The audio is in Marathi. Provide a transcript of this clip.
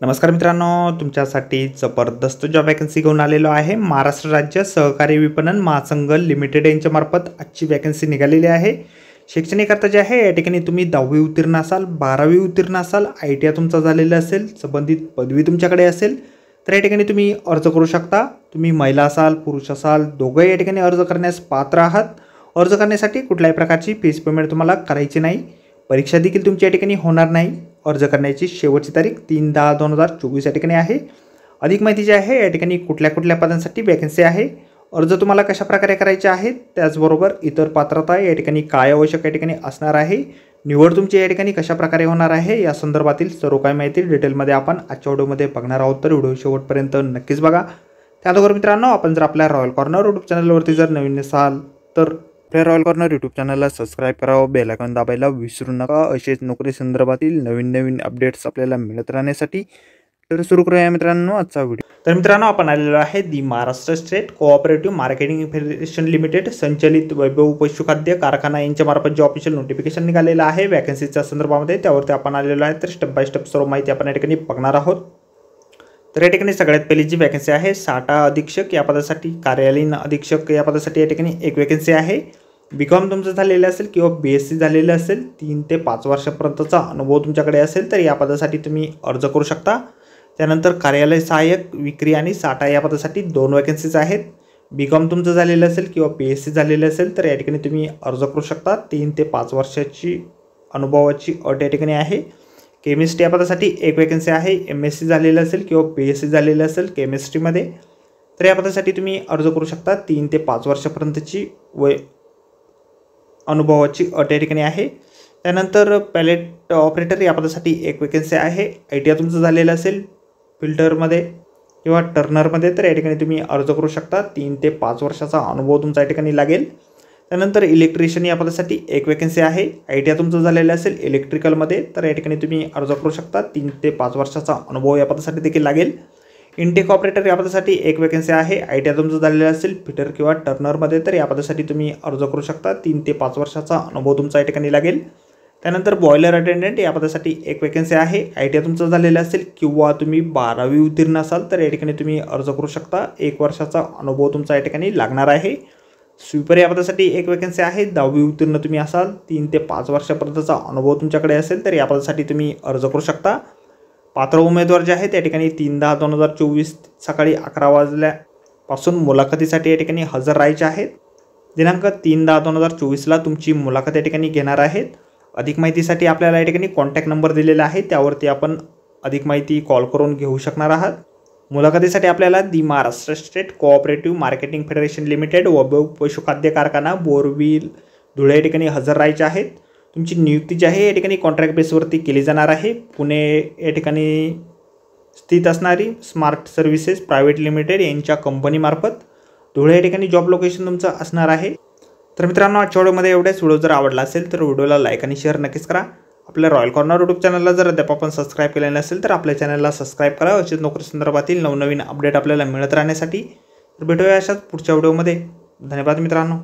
नमस्कार मित्रांनो, तुमच्यासाठी जबरदस्त जॉब वॅकन्सी घेऊन आलेलो आहे। महाराष्ट्र राज्य सहकारी विपणन महासंघ लिमिटेड यांच्या मार्फत आजची वॅकन्सी निघालेली आहे। शैक्षणिक अर्थ जे आहे या ठिकाणी तुम्ही 10वी उत्तीर्ण असाल, 12वी उत्तीर्ण असाल, ITI तुमचा झालेला असेल, संबंधित पदवी तुमच्याकडे असेल तर या ठिकाणी तुम्ही अर्ज करू शकता। तुम्ही महिला असाल, पुरुष असाल, दोघंही या ठिकाणी अर्ज करण्यास पात्र आहात। अर्ज करण्यासाठी कुठल्याही प्रकारची फीस पेमेंट तुम्हाला करायची नाही। परीक्षा देखील तुमची या ठिकाणी होणार नाही। अर्ज करण्याची शेवटची तारीख 3/10/2024 या ठिकाणी आहे। अधिक माहिती जी आहे या ठिकाणी कुठल्या पदांसाठी वॅकन्सी आहे, अर्ज तुम्हाला कशा प्रकारे करायचे आहेत, त्याचबरोबर इतर पात्रता या ठिकाणी काय आवश्यक या ठिकाणी असणार आहे, निवड तुमची या ठिकाणी कशा प्रकारे होणार आहे, या संदर्भातील सर्व काही माहिती डिटेलमध्ये आपण आजच्या व्हिडिओमध्ये बघणार आहोत। तर व्हिडिओ शेवटपर्यंत नक्कीच बघा। त्याचबरोबर मित्रांनो, आपण जर आपल्या रॉयल कॉर्नर यूट्यूब चॅनलवरती जर नवीन असाल तर आपल्या रॉयल कॉर्नर यूट्यूब चॅनलला सबस्क्राईब करावं, बेल आयकॉन दाबायला विसरू नका। असेच नोकरी संदर्भातील नवीन अपडेट्स आपल्याला मिळत राहण्यासाठी। तर सुरू करूया मित्रांनो आजचा व्हिडिओ। तर मित्रांनो, आपण आलेलो आहे the Maharashtra state cooperative marketing federation limited संचलित वैभव पशुखाद्य कारखाना यांच्या मार्फत जे ऑफिशियल नोटिफिकेशन निघालेलं आहे वॅकन्सीच्या संदर्भामध्ये, त्यावरती आपण आलेलो आहे। तर स्टेप बाय स्टेप सर्व माहिती आपण या ठिकाणी बघणार आहोत। तर या ठिकाणी सगळ्यात पहिली जी वॅकन्सी आहे साठा अधीक्षक या पदासाठी, कार्यालयीन अधीक्षक या पदासाठी या ठिकाणी एक वॅकन्सी आहे। BCom तुमचं झालेलं असेल किंवा BSc झालेलं असेल, 3 ते 5 वर्षापर्यंतचा अनुभव तुमच्याकडे असेल तर या पदासाठी तुम्ही अर्ज करू शकता। त्यानंतर कार्यालय सहाय्यक, विक्री आणि साठा या पदासाठी 2 वॅकन्सीज आहेत। BCom तुमचं झालेलं असेल किंवा BSc झालेलं असेल तर या ठिकाणी तुम्ही अर्ज करू शकता। 3 ते 5 वर्षाची अनुभवाची अट या ठिकाणी आहे। केमिस्ट्री या पदासाठी एक वॅकन्सी आहे। MSc झालेलं असेल किंवा BSc झालेलं असेल केमिस्ट्रीमध्ये तर या पदासाठी तुम्ही अर्ज करू शकता। 3 ते 5 वर्षापर्यंतची अनुभवाची अट या ठिकाणी आहे। त्यानंतर पॅलेट ऑपरेटर या पदासाठी एक वॅकन्सी आहे। ITI तुमचं झालेलं असेल फिल्टरमध्ये किंवा टर्नरमध्ये तर या ठिकाणी तुम्ही अर्ज करू शकता। 3 ते 5 वर्षाचा अनुभव तुमचा या ठिकाणी लागेल। त्यानंतर इलेक्ट्रिशियन या पदासाठी एक वॅकन्सी आहे। ITI तुमचं झालेलं असेल इलेक्ट्रिकलमध्ये तर या ठिकाणी तुम्ही अर्ज करू शकता। 3 ते 5 वर्षाचा अनुभव या पदासाठी देखील लागेल। इनटेक ऑपरेटर या पदासाठी एक वॅकन्सी आहे। ITI तुमचं झालेलं असेल फिटर किंवा टर्नरमध्ये तर या पदासाठी तुम्ही अर्ज करू शकता। 3 ते 5 वर्षाचा अनुभव तुमचा या ठिकाणी लागेल। त्यानंतर बॉयलर अटेंडंट या पदासाठी एक वॅकन्सी आहे। ITI तुमचं झालेलं असेल किंवा तुम्ही 12वी उत्तीर्ण असाल तर या ठिकाणी तुम्ही अर्ज करू शकता। 1 वर्षाचा अनुभव तुमचा या ठिकाणी लागणार आहे। स्वीपर या पदासाठी एक वॅकन्सी आहे। 10वी उत्तीर्ण तुम्ही असाल, 3 ते 5 वर्षापर्यंतचा अनुभव तुमच्याकडे असेल तर या पदासाठी तुम्ही अर्ज करू शकता। पात्र उमेदवार जे आहेत त्या ठिकाणी 3/10/2024 सकाळी 11 वाजल्यापासून मुलाखतीसाठी या ठिकाणी हजर राहायचे आहेत। दिनांक 3/10/2024ला तुमची मुलाखत या ठिकाणी घेणार आहेत। अधिक माहितीसाठी आपल्याला या ठिकाणी कॉन्टॅक्ट नंबर दिलेला आहे, त्यावरती आपण अधिक माहिती कॉल करून घेऊ शकणार आहात। मुलाखतीसाठी आपल्याला the Maharashtra state cooperative marketing federation limited Vaibhav पशुखाद्य कारखाना बोरविल धुळे या ठिकाणी हजर राहायचे आहेत। तुमची नियुक्ती जी आहे या ठिकाणी कॉन्ट्रॅक्ट बेसवरती केली जाणार आहे। पुणे या ठिकाणी स्थित असणारी स्मार्ट सर्व्हिसेस प्रायव्हेट लिमिटेड यांच्या कंपनीमार्फत धुळे या ठिकाणी जॉब लोकेशन तुमचं असणार आहे। तर मित्रांनो, आजच्या व्हिडिओमध्ये एवढेच। व्हिडिओ जर आवडला असेल तर व्हिडिओला लाईक आणि शेअर नक्कीच करा। आपल्या रॉयल कॉर्नर यूट्यूब चॅनलला जर अद्याप आपण सबस्क्राईब केले नसेल तर आपल्या चॅनलला सबस्क्राईब करा। असेच नोकरी संदर्भातील नवीन अपडेट आपल्याला मिळत राहण्यासाठी। तर भेटूया अशाच पुढच्या व्हिडिओमध्ये। धन्यवाद मित्रांनो।